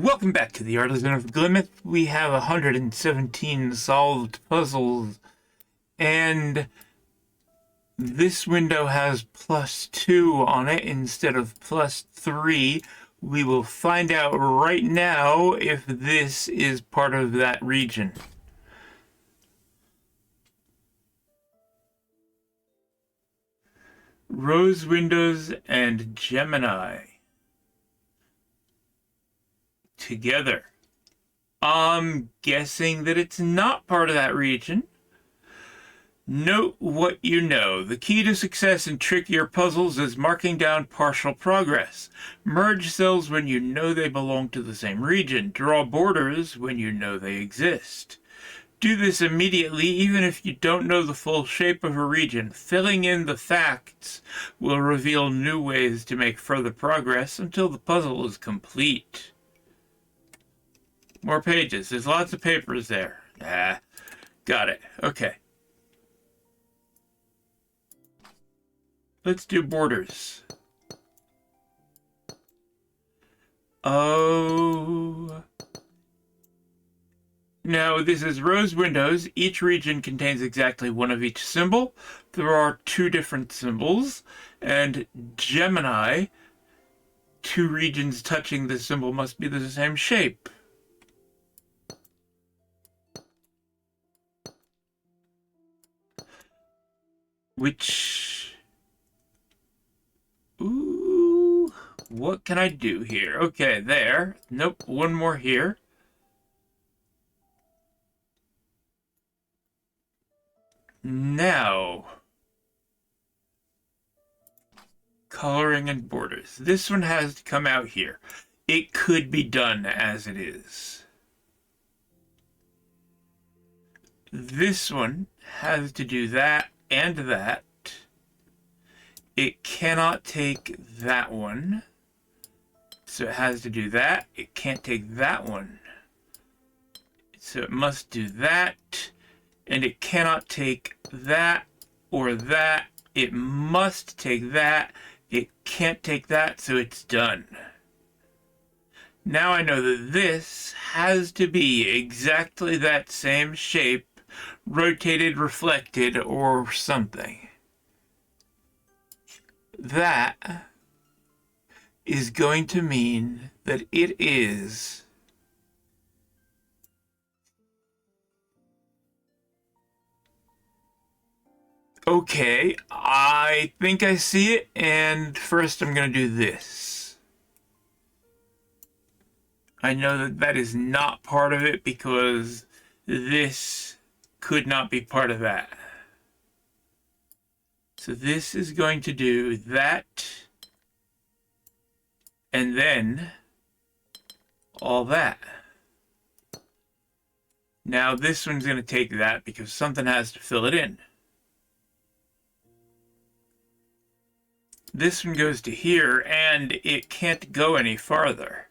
Welcome back to the Artisan of Glimmith. We have 117 solved puzzles, and this window has +2 on it instead of +3. We will find out right now if this is part of that region. Rose windows and Gemini together. I'm guessing that it's not part of that region. Note what you know. The key to success in trickier puzzles is marking down partial progress. Merge cells when you know they belong to the same region. Draw borders when you know they exist. Do this immediately even if you don't know the full shape of a region. Filling in the facts will reveal new ways to make further progress until the puzzle is complete. More pages. There's lots of papers there. Got it. Okay. Let's do borders. Oh. Now, this is rose windows. Each region contains exactly one of each symbol. There are 2 different symbols. And Gemini, 2 regions touching the symbol must be the same shape. Ooh, what can I do here? Okay, there. Nope, one more here. Now, coloring and borders. This one has to come out here. It could be done as it is. This one has to do that and that. It cannot take that one. So it has to do that. It can't take that one. So it must do that. And it cannot take that or that. It must take that. It can't take that, so it's done. Now I know that this has to be exactly that same shape, rotated, reflected, or something. That is going to mean that it is okay. I think I see it, and first I'm going to do this. I know that that is not part of it because this could not be part of that. So this is going to do that, and then all that. Now this one's going to take that because something has to fill it in. This one goes to here, and it can't go any farther.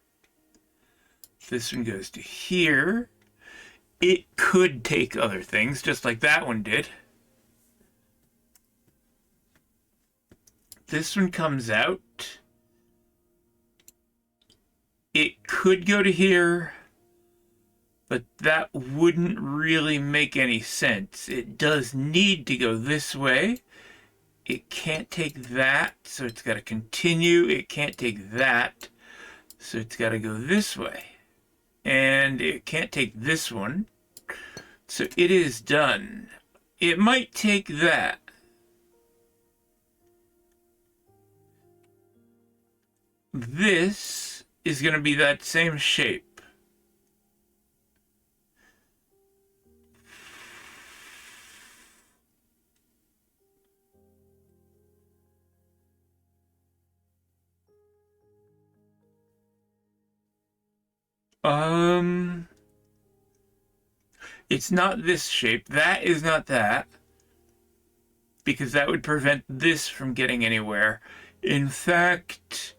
This one goes to here. It could take other things, just like that one did. This one comes out. It could go to here, but that wouldn't really make any sense. It does need to go this way. It can't take that, so it's got to continue. It can't take that, so it's got to go this way. And it can't take this one, so it is done. It might take that. This is going to be that same shape. It's not this shape. That is not that. Because that would prevent this from getting anywhere. In fact,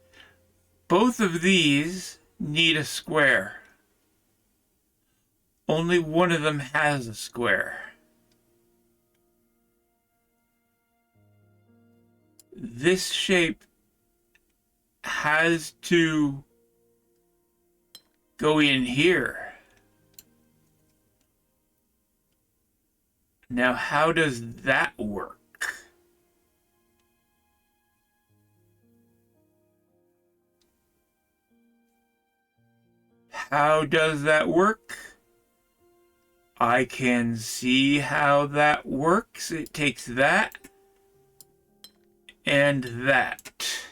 both of these need a square. Only one of them has a square. This shape has to go in here. Now, how does that work? How does that work? I can see how that works. It takes that and that.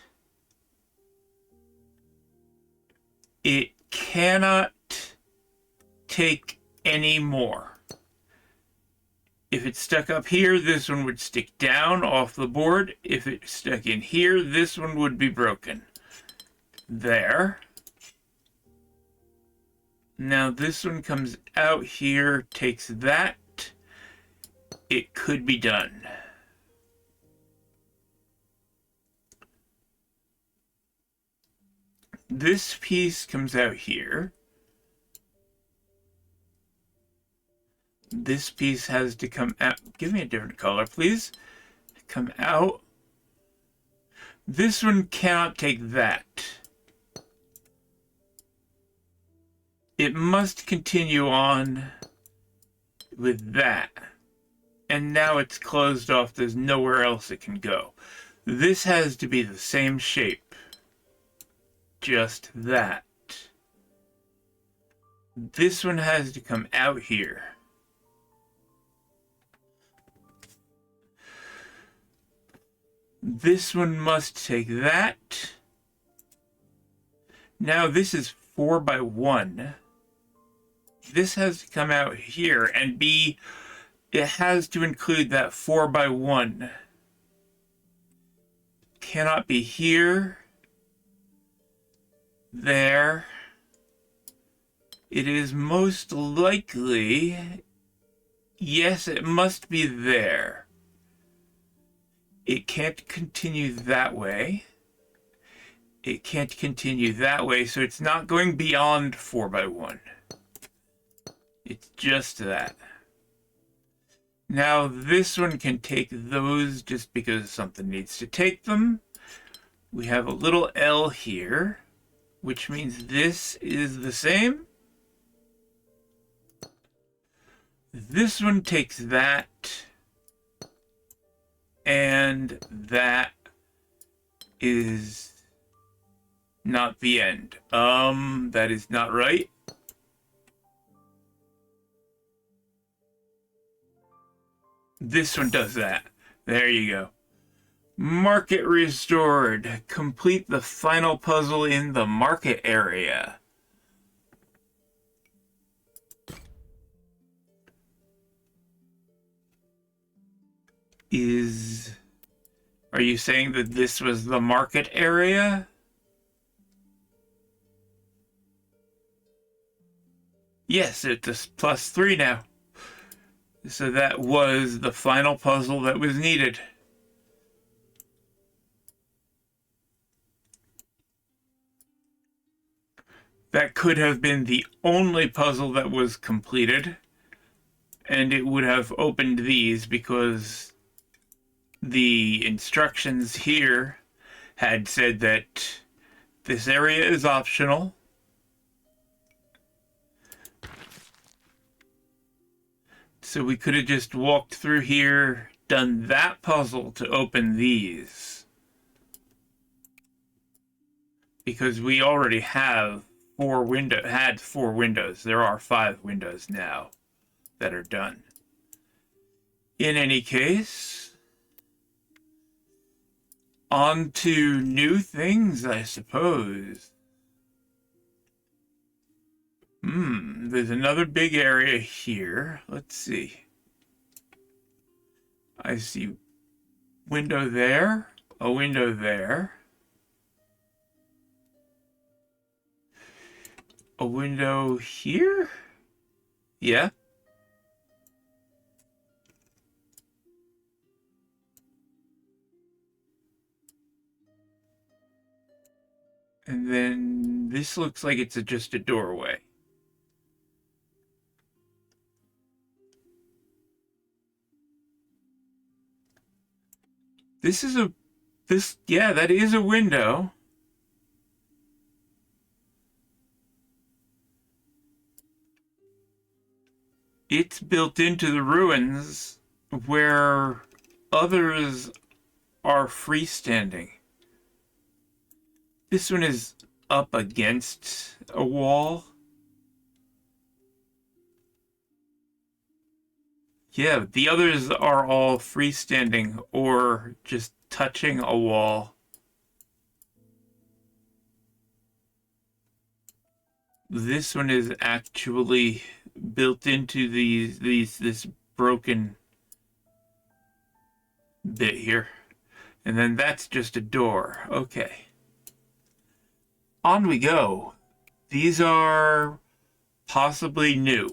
It cannot take any more. If it's stuck up here, this one would stick down off the board. If it's stuck in here, this one would be broken. There. Now this one comes out here, takes that. It could be done. This piece comes out here. This piece has to come out. Give me a different color, please. Come out. This one cannot take that. It must continue on with that. And now it's closed off. There's nowhere else it can go. This has to be the same shape. Just that. This one has to come out here. This one must take that. Now this is 4 by 1. This has to come out here and be, it has to include that 4 by 1. Cannot be here. There. It is most likely, yes, it must be there. It can't continue that way. It can't continue that way, so it's not going beyond 4 by 1. It's just that. Now this one can take those just because something needs to take them. We have a little L here, which means this is the same. This one takes that, and that is not the end. That is not right. This one does that. There you go. Market restored. Complete the final puzzle in the market area. Are you saying that this was the market area? Yes, it's a +3 now. So that was the final puzzle that was needed. That could have been the only puzzle that was completed, and it would have opened these because the instructions here had said that this area is optional. So we could have just walked through here, done that puzzle to open these. Because we already have had 4 windows. There are 5 windows now that are done. In any case, on to new things, I suppose. There's another big area here. Let's see. I see window there, a window there, a window here? Yeah. And then this looks like it's just a doorway. Yeah, that is a window. It's built into the ruins where others are freestanding. This one is up against a wall. Yeah, the others are all freestanding or just touching a wall. This one is actually built into this broken bit here. And then that's just a door. Okay. On we go. These are possibly new.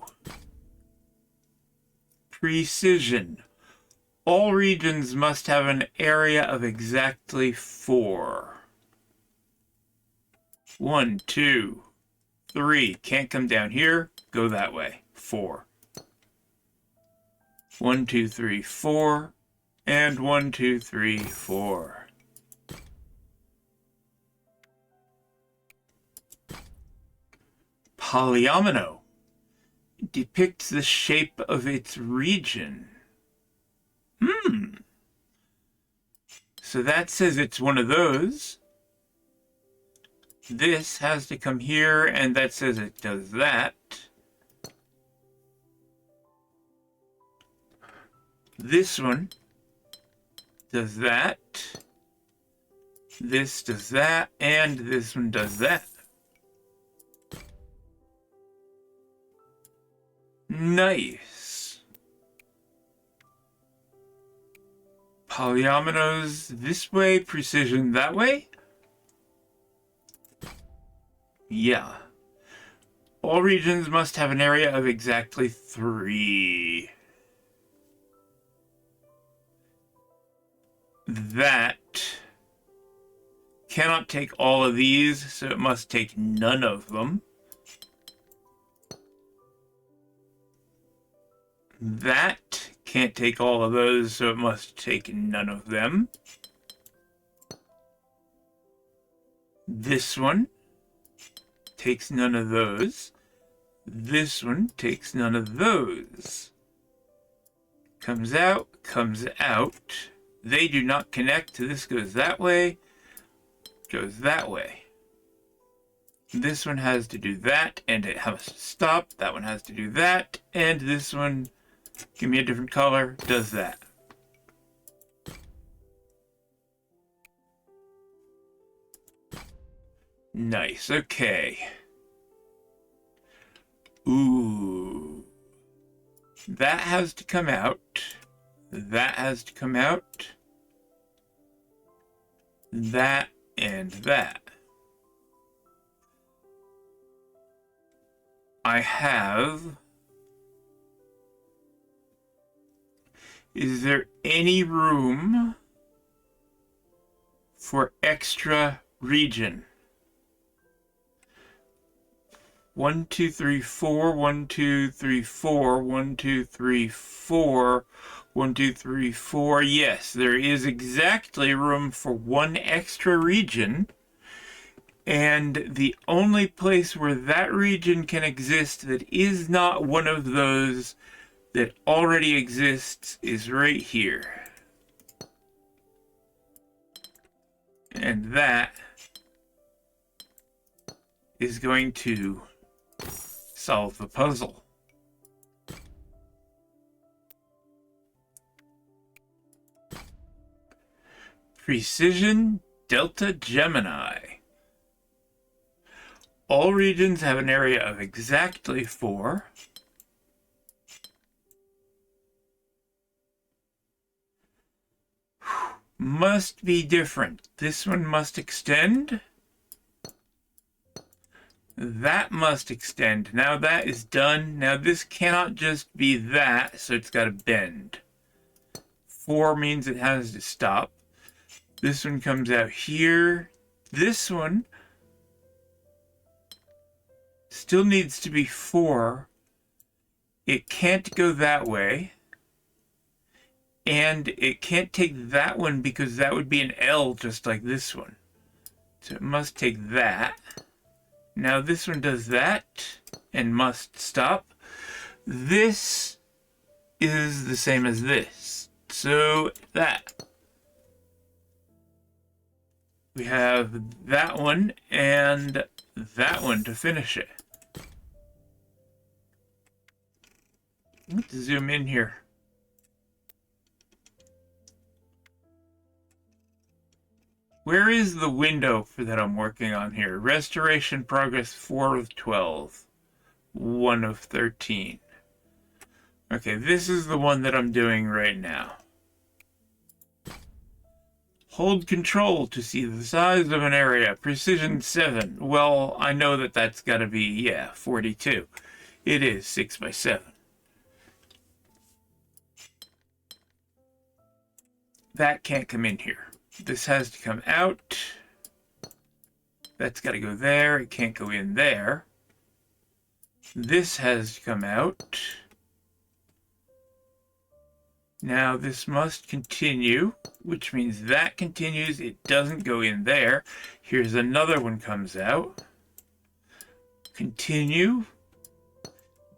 Precision. All regions must have an area of exactly 4. 1, 2, 3. Can't come down here. Go that way. 4. 1, 2, 3, 4. And 1, 2, 3, 4. Polyomino depicts the shape of its region. So that says it's one of those. This has to come here, and that says it does that. This one does that. This does that, and this one does that. Nice. Polyominoes this way, precision that way? Yeah. All regions must have an area of exactly 3. That cannot take all of these, so it must take none of them. That can't take all of those, so it must take none of them. This one takes none of those. This one takes none of those. Comes out, comes out. They do not connect. This goes that way, goes that way. This one has to do that, and it has to stop. That one has to do that, and this one, give me a different color, does that. Nice, okay. Ooh. That has to come out. That has to come out. That and that. I have... Is there any room for extra region? 1, 2, 3, 4, 1, 2, 3, 4, 1, 2, 3, 4, 1, 2, 3, 4. Yes, there is exactly room for 1 extra region. And the only place where that region can exist that is not one of those that already exists is right here. And that is going to solve the puzzle. Precision Delta Gemini. All regions have an area of exactly 4. Must be different. This one must extend. That must extend. Now that is done. Now this cannot just be that, so it's got to bend. 4 means it has to stop. This one comes out here. This one still needs to be 4. It can't go that way. And it can't take that one because that would be an L just like this one. So it must take that. Now this one does that and must stop. This is the same as this. So that. We have that one and that one to finish it. Let's zoom in here. Where is the window for that I'm working on here? Restoration progress 4 of 12. 1 of 13. Okay, this is the one that I'm doing right now. Hold control to see the size of an area. Precision 7. Well, I know that that's got to be, yeah, 42. It is 6 by 7. That can't come in here. This has to come out. That's got to go there. It can't go in there. This has to come out. Now this must continue, which means that continues. It doesn't go in there. Here's another one comes out. Continue.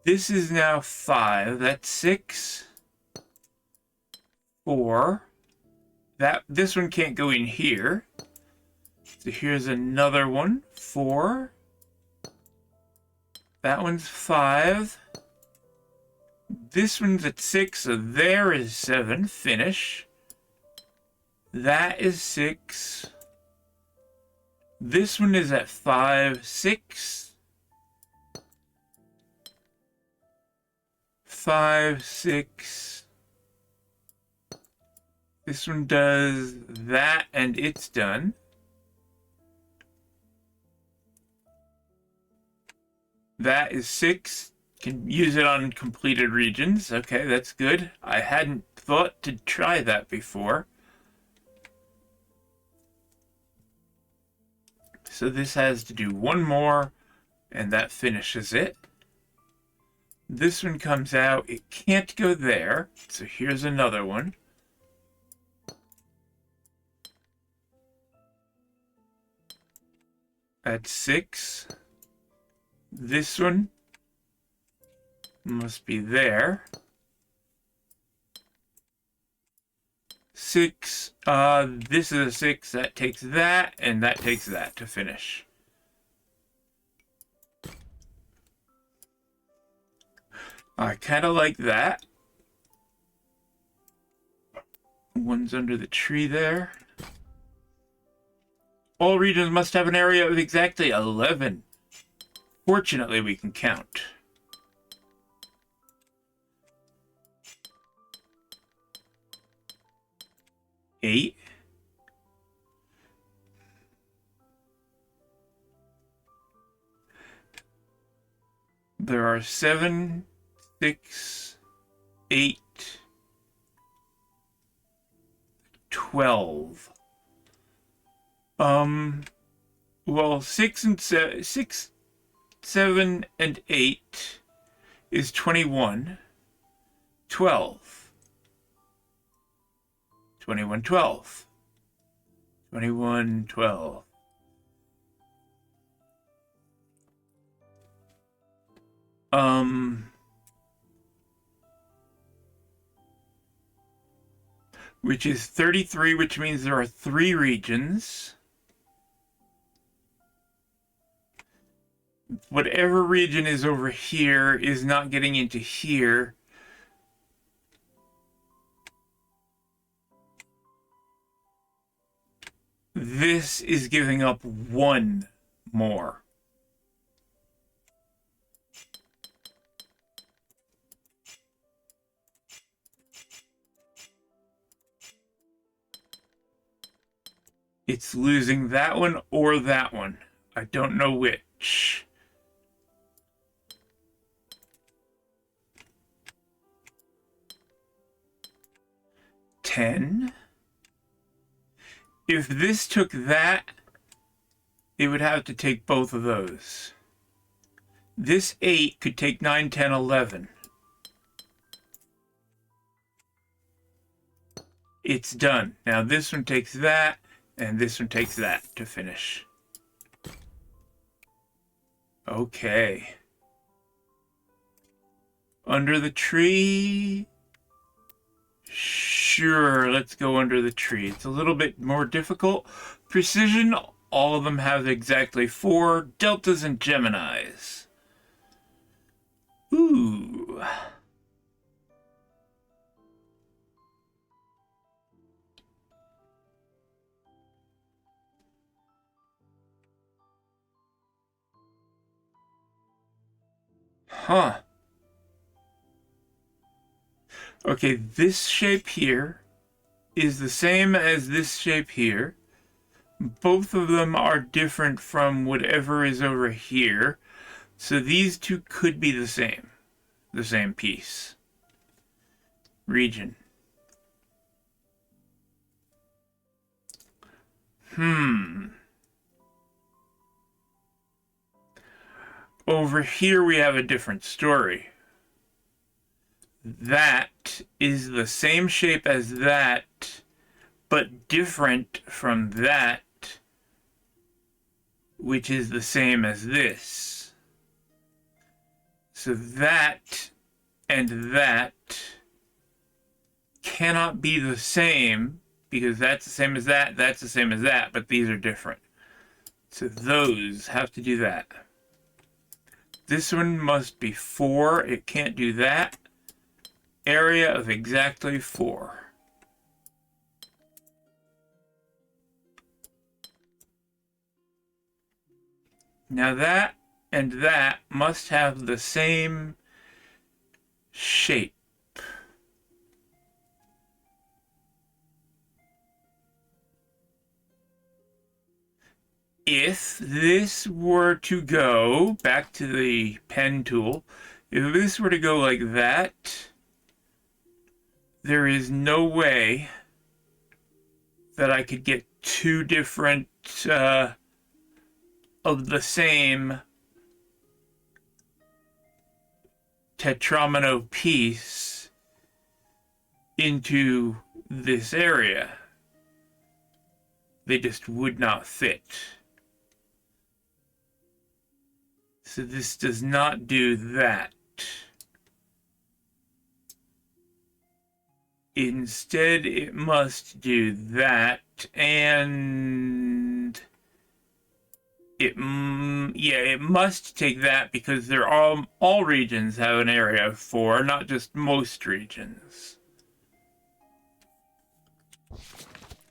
This is now 5. That's 6. 4. This one can't go in here. So here's another one. 4. That one's 5. This one's at 6, so there is 7. Finish. That is 6. This one is at 5, 6. 5, 6. This one does that, and it's done. That is 6. Can use it on completed regions. Okay, that's good. I hadn't thought to try that before. So this has to do one more, and that finishes it. This one comes out. It can't go there, so here's another one. That's 6. This one must be there. 6. This is a 6. That takes that, and that takes that to finish. I kind of like that. One's under the tree there. All regions must have an area of exactly 11. Fortunately, we can count. Eight. There are 7, 6, 8, 12. Well, 6, 7, and 8 is 21. 12. 21, 12. 21, 12. Which is 33, which means there are 3 regions. Whatever region is over here is not getting into here. This is giving up 1 more. It's losing that one or that one. I don't know which. $10. If this took that, it would have to take both of those. This 8 could take 9, 10, 11. It's done. Now this one takes that, and this one takes that to finish. Okay. Under the tree? Sure, let's go under the tree. It's a little bit more difficult. Precision, all of them have exactly 4 deltas and Geminis. Ooh. Huh. Okay, this shape here is the same as this shape here. Both of them are different from whatever is over here. So these two could be the same piece. Region. Over here we have a different story. That is the same shape as that, but different from that, which is the same as this. So that and that cannot be the same, because that's the same as that, that's the same as that, but these are different. So those have to do that. This one must be 4. It can't do that. Area of exactly 4. Now that and that must have the same shape. If this were to go, back to the pen tool, if this were to go like that, there is no way that I could get 2 different of the same tetramino piece into this area. They just would not fit. So this does not do that. Instead, it must do that, and it must take that, because they're all regions have an area of 4, not just most regions.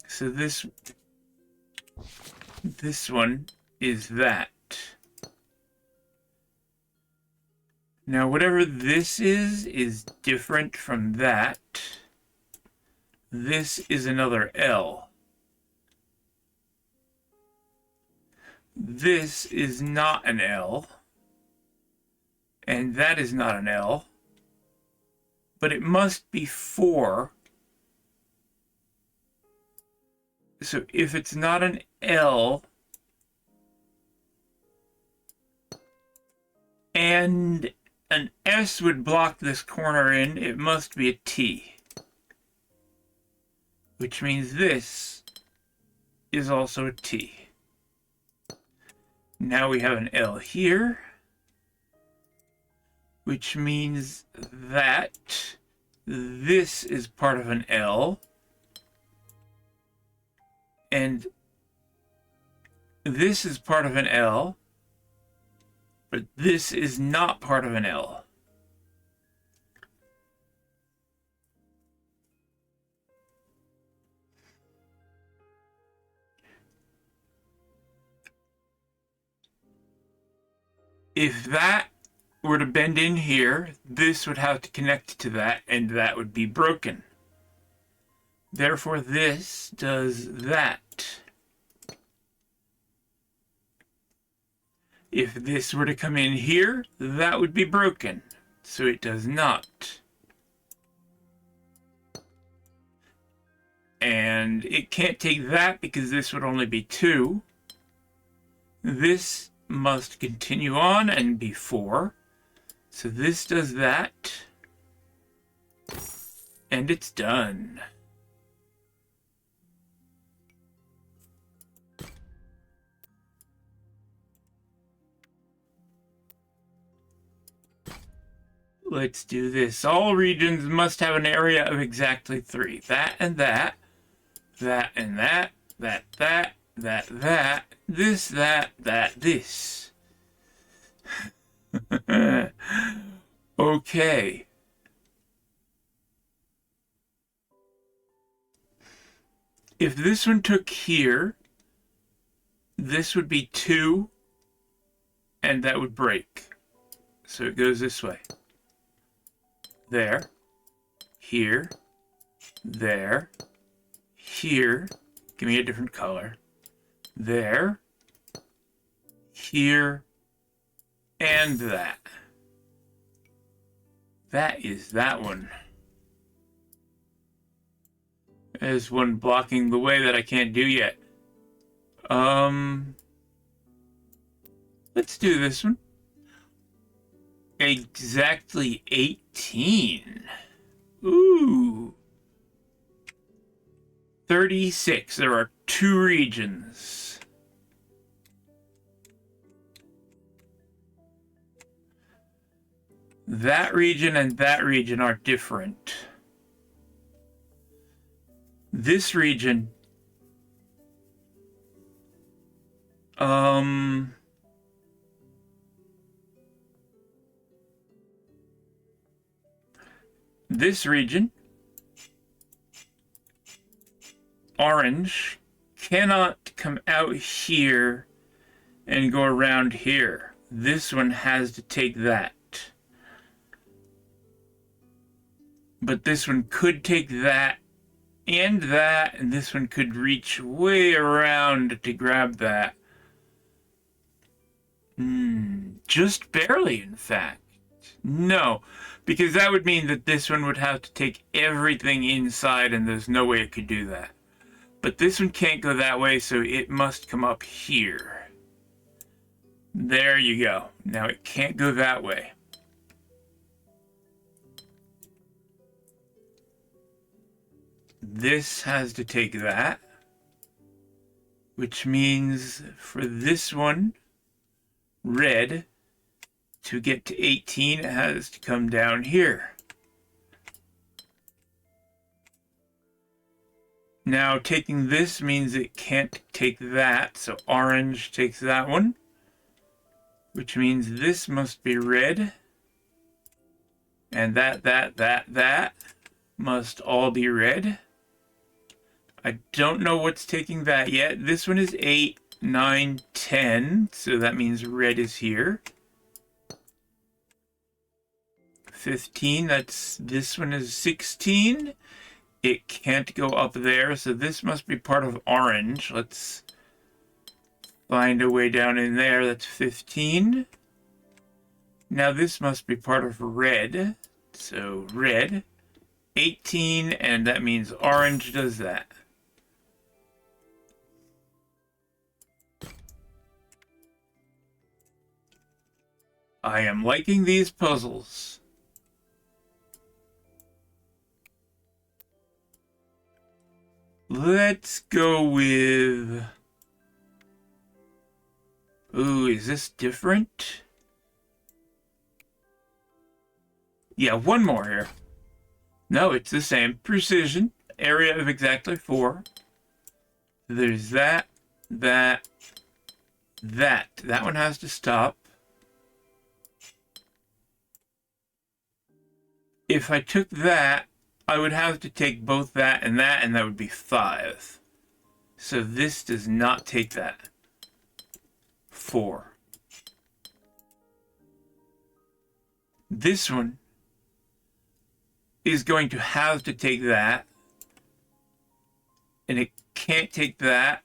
So this one is that. Now, whatever this is different from that. This is another L. This is not an L. And that is not an L. But it must be 4. So if it's not an L, and an S would block this corner in, it must be a T. Which means this is also a T. Now we have an L here, which means that this is part of an L, and this is part of an L, but this is not part of an L. If that were to bend in here, this would have to connect to that, and that would be broken. Therefore, this does that. If this were to come in here, that would be broken. So it does not. And it can't take that because this would only be 2. This must continue on and be 4. So this does that. And it's done. Let's do this. All regions must have an area of exactly 3. That and that. That and that. That, that. This, that, this. Okay. If this one took here, this would be 2, and that would break. So it goes this way. There, here, there, here. Give me a different color. There, here, and that. That is that one. There's one blocking the way that I can't do yet. Let's do this one. Exactly 18. Ooh. 36. There are 2 regions. That region and that region are different. This region, this region, orange, cannot come out here and go around here. This one has to take that. But this one could take that and that, and this one could reach way around to grab that. Just barely, in fact. No, because that would mean that this one would have to take everything inside, and there's no way it could do that. But this one can't go that way, so it must come up here. There you go. Now it can't go that way. This has to take that, which means for this one, red, to get to 18, it has to come down here. Now, taking this means it can't take that, so orange takes that one, which means this must be red, and that must all be red. I don't know what's taking that yet. This one is 8, 9, 10, so that means red is here. 15, this one is 16. It can't go up there, so this must be part of orange. Let's find a way down in there. That's 15. Now this must be part of red, so red. 18, and that means orange does that. I am liking these puzzles. Let's go with... Ooh, is this different? Yeah, one more here. No, it's the same. Precision. Area of exactly 4. There's that. That one has to stop. If I took that, I would have to take both that, and that would be 5. So this does not take that. 4. This one is going to have to take that, and it can't take that.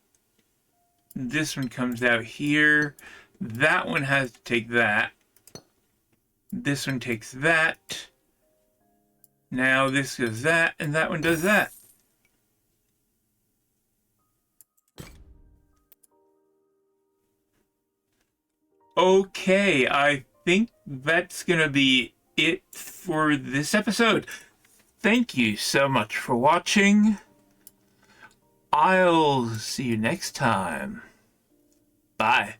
This one comes out here. That one has to take that. This one takes that. Now this goes that, and that one does that. Okay, I think that's gonna be it for this episode. Thank you so much for watching. I'll see you next time. Bye.